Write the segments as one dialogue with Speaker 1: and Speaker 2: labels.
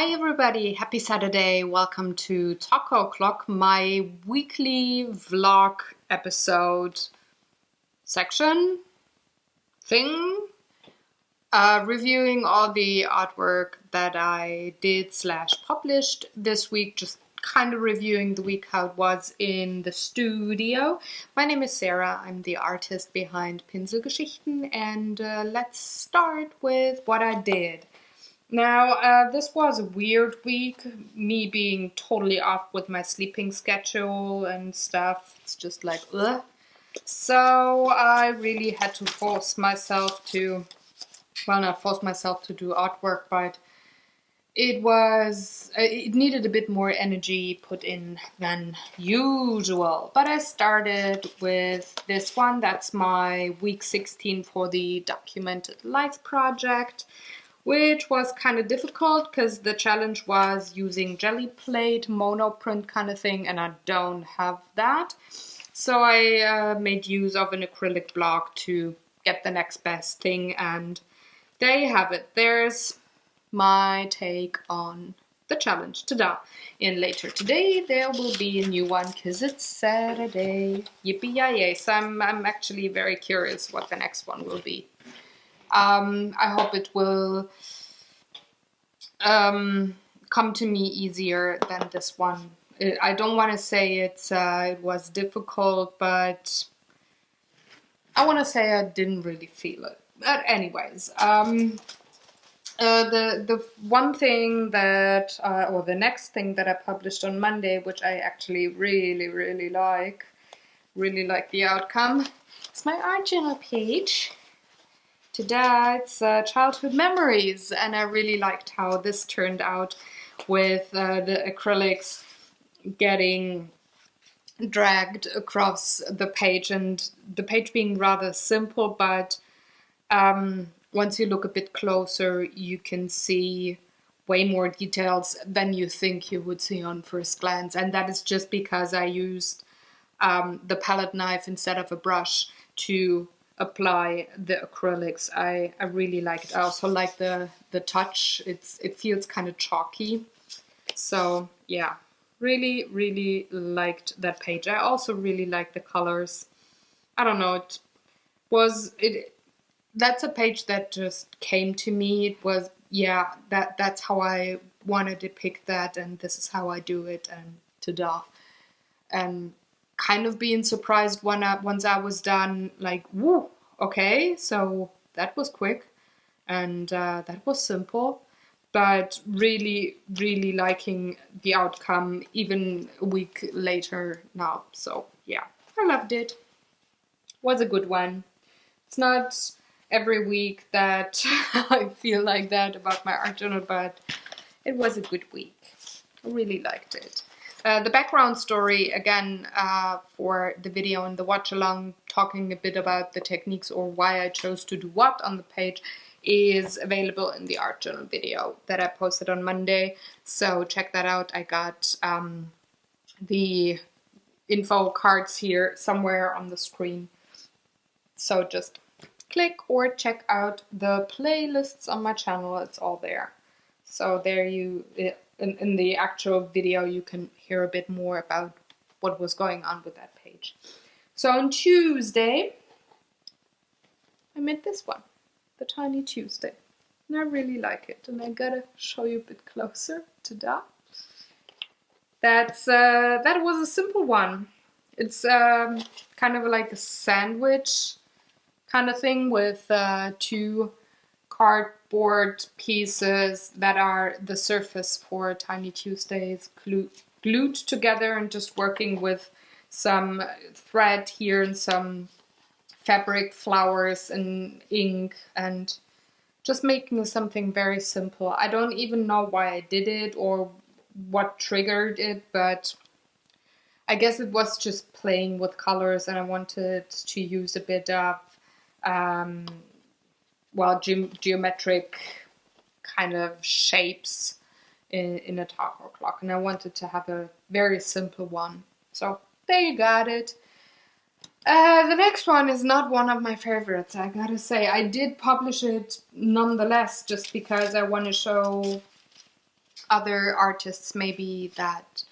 Speaker 1: Hi everybody, happy Saturday. Welcome to Taco O'Clock, my weekly vlog episode section thing. Reviewing all the artwork that I did / published this week, just kind of reviewing the week how it was in the studio. My name is Sarah, I'm the artist behind Pinselgeschichten, and let's start with what I did. Now, this was a weird week, me being totally off with my sleeping schedule and stuff. It's just like, ugh. So I really had to force myself to, well, not force myself to do artwork, but it needed a bit more energy put in than usual. But I started with this one. That's my week 16 for the Documented Life project, which was kind of difficult because the challenge was using jelly plate, monoprint kind of thing, and I don't have that. So I made use of an acrylic block to get the next best thing, and there you have it. There's my take on the challenge. Ta-da! And later today there will be a new one because it's Saturday. Yippee-yay! So I'm actually very curious what the next one will be. I hope it will come to me easier than this one. I don't want to say it was difficult, but I want to say I didn't really feel it. But anyways, the one thing that, or the next thing that I published on Monday, which I actually really like the outcome, it's my art journal page. Today it's childhood memories, and I really liked how this turned out with the acrylics getting dragged across the page, and the page being rather simple, but once you look a bit closer you can see way more details than you think you would see on first glance, and that is just because I used the palette knife instead of a brush to apply the acrylics. I really like it. I also like the touch. It feels kind of chalky. So yeah, really liked that page. I also really like the colors. I don't know, that's a page that just came to me. It was, yeah, that's how I want to depict that, and this is how I do it, and ta-da. And kind of being surprised once I was done, like, woo, okay, so that was quick, and that was simple, but really liking the outcome even a week later now. So yeah, I loved it. Was a good one. It's not every week that I feel like that about my art journal, but it was a good week. I really liked it. The background story, again, for the video and the watch-along, talking a bit about the techniques or why I chose to do what on the page, is available in the art journal video that I posted on Monday. So check that out. I got the info cards here somewhere on the screen. So just click or check out the playlists on my channel. It's all there. So there you... In the actual video, you can hear a bit more about what was going on with that page. So on Tuesday, I made this one, the Tiny Tuesday. And I really like it. And I gotta show you a bit closer. Ta-da! That was a simple one. It's kind of like a sandwich kind of thing with two cardboard pieces that are the surface for Tiny Tuesdays glued together, and just working with some thread here and some fabric, flowers and ink, and just making something very simple. I don't even know why I did it or what triggered it, but I guess it was just playing with colors, and I wanted to use a bit of geometric kind of shapes in a taco clock, and I wanted to have a very simple one. So there you got it. The next one is not one of my favorites, I gotta say. I did publish it nonetheless, just because I want to show other artists maybe that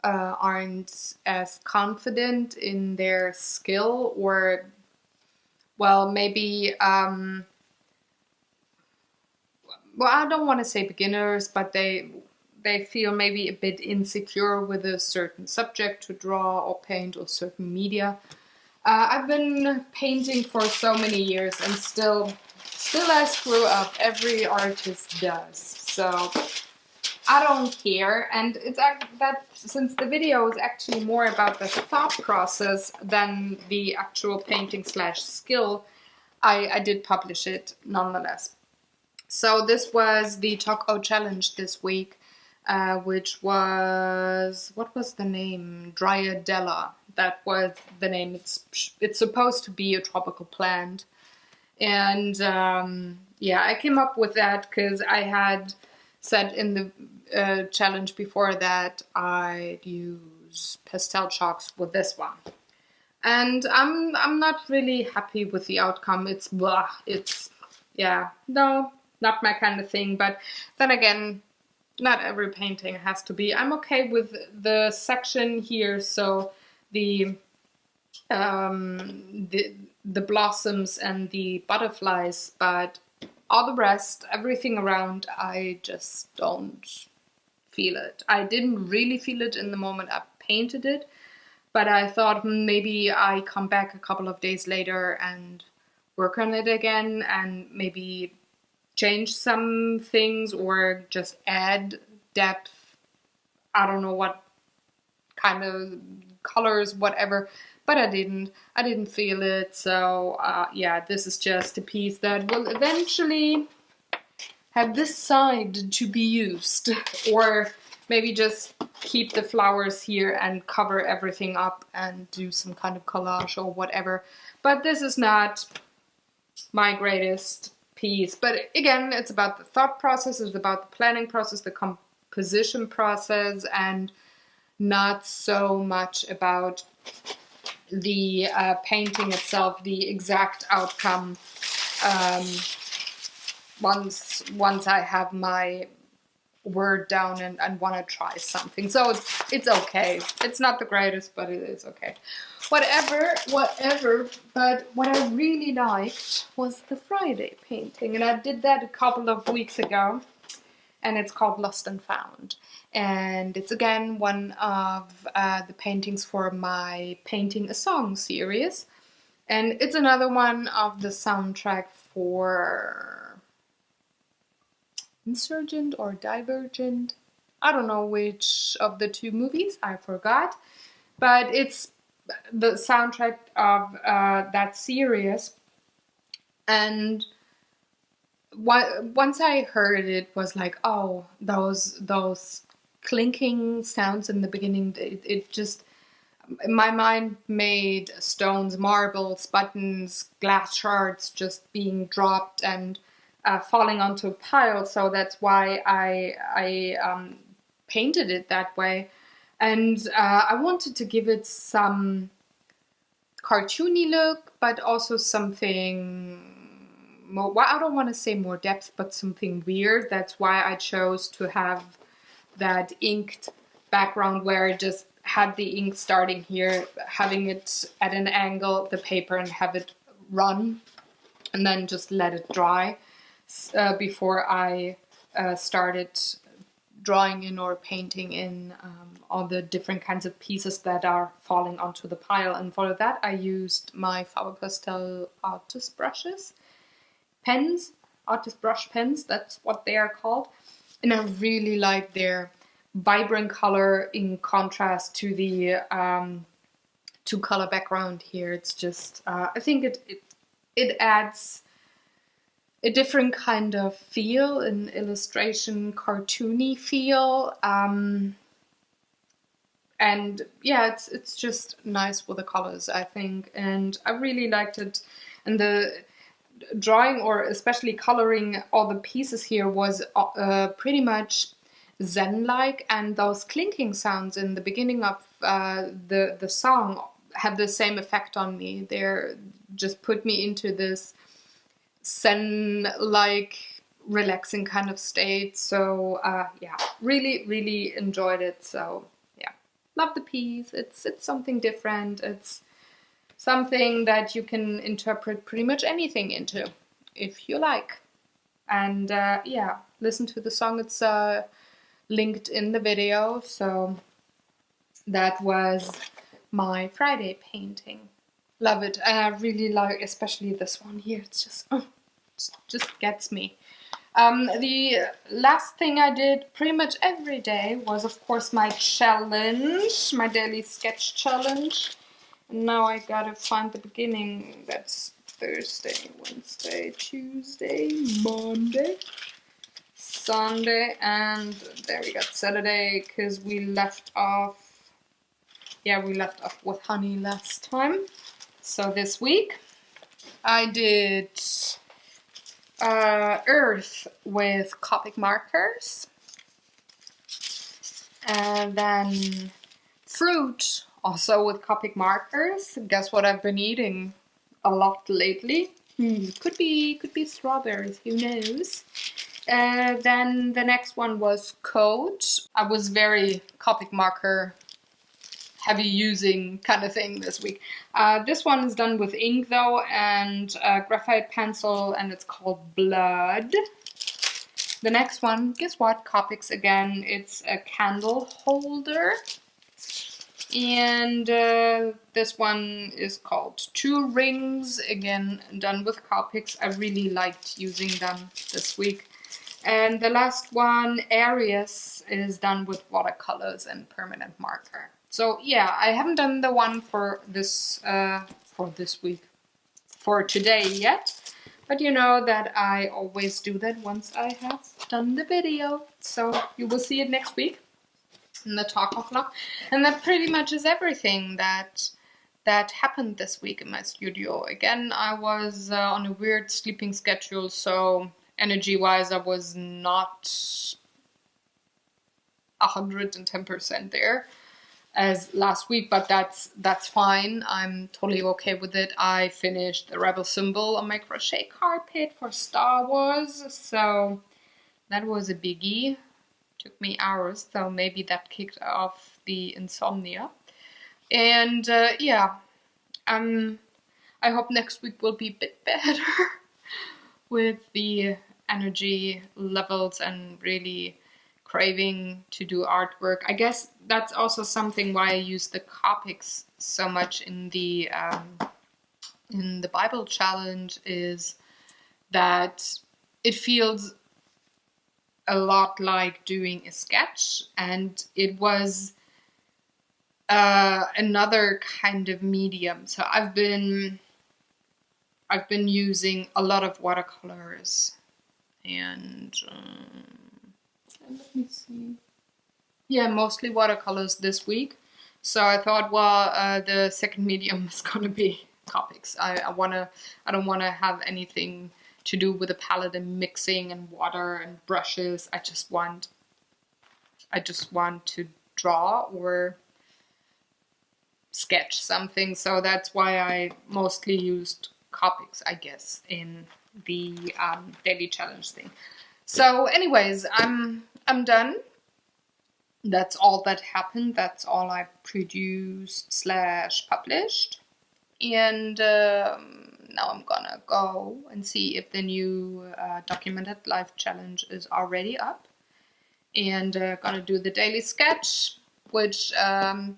Speaker 1: aren't as confident in their skill, or well, maybe well, I don't want to say beginners, but they feel maybe a bit insecure with a certain subject to draw or paint or certain media. I've been painting for so many years and still I screw up. Every artist does. So I don't care. And it's that since the video is actually more about the thought process than the actual painting / skill, I did publish it nonetheless. So this was the Talk O challenge this week, which was, what was the name? Dryadella. That was the name. It's supposed to be a tropical plant. And yeah, I came up with that because I had said in the challenge before that I'd use pastel chalks with this one. And I'm not really happy with the outcome. It's blah. It's, yeah, no, not my kind of thing. But then again, not every painting has to be. I'm okay with the section here, so the blossoms and the butterflies, but all the rest, everything around, I just don't feel it. I didn't really feel it in the moment I painted it, but I thought maybe I come back a couple of days later and work on it again and maybe change some things or just add depth. I don't know what kind of colors, whatever, but I didn't feel it. So yeah, this is just a piece that will eventually have this side to be used, or maybe just keep the flowers here and cover everything up and do some kind of collage or whatever. But this is not my greatest piece. But again, it's about the thought process, it's about the planning process, the composition process, and not so much about the painting itself, the exact outcome. Once I have my word down and want to try something, so it's okay. It's not the greatest, but it is okay. Whatever. But what I really liked was the Friday painting, and I did that a couple of weeks ago, and it's called Lost and Found. And it's again one of the paintings for my Painting a Song series. And it's another one of the soundtrack for Insurgent or Divergent. I don't know which of the two movies, I forgot. But it's the soundtrack of that series. And once I heard it, was like, oh, those clinking sounds in the beginning, it just, my mind made stones, marbles, buttons, glass shards just being dropped and falling onto a pile. So that's why I painted it that way. And I wanted to give it some cartoony look, but also something more, well, I don't want to say more depth, but something weird. That's why I chose to have that inked background where I just had the ink starting here, having it at an angle, the paper, and have it run, and then just let it dry before I started drawing in or painting in all the different kinds of pieces that are falling onto the pile. And for that I used my Faber-Castell artist brushes. Pens, artist brush pens, that's what they are called. And I really like their vibrant color in contrast to the two-color background here. It's just, I think it adds a different kind of feel, an illustration, cartoony feel. And yeah, it's just nice with the colors, I think. And I really liked it. And the drawing, or especially coloring all the pieces here, was pretty much zen-like, and those clinking sounds in the beginning of the song have the same effect on me. They're just put me into this zen-like relaxing kind of state. So yeah, really enjoyed it. So yeah, love the piece. It's something different. It's something that you can interpret pretty much anything into if you like. And yeah, listen to the song. It's linked in the video. So that was my Friday painting. Love it. I really like, especially this one here. It's just gets me. The last thing I did pretty much every day was, of course, my challenge, my daily sketch challenge. And now I gotta find the beginning. That's Thursday, Wednesday, Tuesday, Monday, Sunday, and there we got Saturday, because we left off, yeah, we left off with honey last time. So this week I did earth with Copic markers, and then fruit also with Copic markers. Guess what I've been eating a lot lately? Could be strawberries, who knows. Then the next one was code. I was very Copic marker heavy using kind of thing this week. This one is done with ink though, and graphite pencil, and it's called Blood. The next one, guess what? Copics again. It's a candle holder. And this one is called Two Rings, again done with Copics. I really liked using them this week. And the last one, Aries, is done with watercolors and permanent marker. So yeah, I haven't done the one for this week, for today yet. But you know that I always do that once I have done the video. So you will see it next week in the Taco vlog. And that pretty much is everything that happened this week in my studio. Again, I was on a weird sleeping schedule, so energy-wise I was not 110% there as last week, but that's fine. I'm totally okay with it. I finished the rebel symbol on my crochet carpet for Star Wars, so that was a biggie. Took me hours, so maybe that kicked off the insomnia. And yeah, I hope next week will be a bit better with the energy levels and really craving to do artwork. I guess that's also something why I use the Copics so much in the Bible challenge, is that it feels a lot like doing a sketch, and it was another kind of medium. So I've been using a lot of watercolors, and let me see. Yeah, mostly watercolors this week. So I thought, well, the second medium is gonna be Copics. I don't wanna have anything to do with a palette and mixing and water and brushes. I just want to draw or sketch something. So that's why I mostly used Copics, I guess, in the daily challenge thing. So anyways, I'm done. That's all that happened. That's all I produced / published. And now I'm gonna go and see if the new documented life challenge is already up. And gonna do the daily sketch, which well,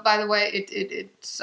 Speaker 1: by the way, it's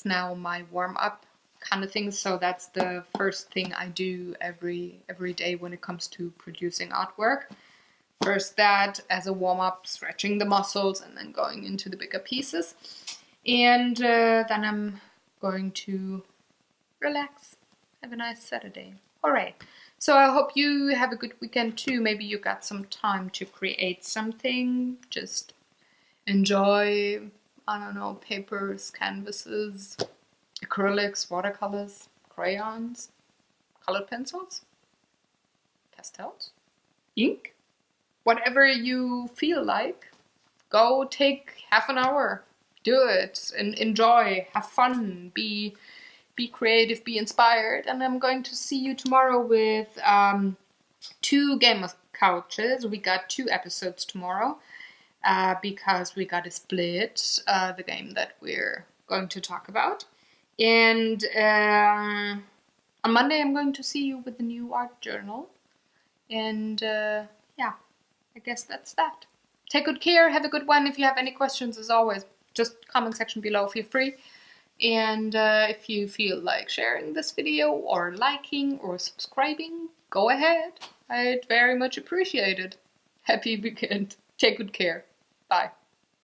Speaker 1: now my warm-up kind of thing. So that's the first thing I do every day when it comes to producing artwork. First that as a warm-up, stretching the muscles, and then going into the bigger pieces. And then I'm going to relax, have a nice Saturday. Hooray! So I hope you have a good weekend too. Maybe you got some time to create something. Just enjoy, I don't know, papers, canvases, acrylics, watercolors, crayons, colored pencils, pastels, ink. Whatever you feel like, go take half an hour, do it and enjoy, have fun, be be creative, be inspired, and I'm going to see you tomorrow with 2 game couches. We got 2 episodes tomorrow because we got to split the game that we're going to talk about. And on Monday I'm going to see you with the new art journal. And yeah, I guess that's that. Take good care, have a good one. If you have any questions, as always, just comment section below, feel free. And if you feel like sharing this video or liking or subscribing, go ahead. I'd very much appreciate it. Happy weekend. Take good care. Bye.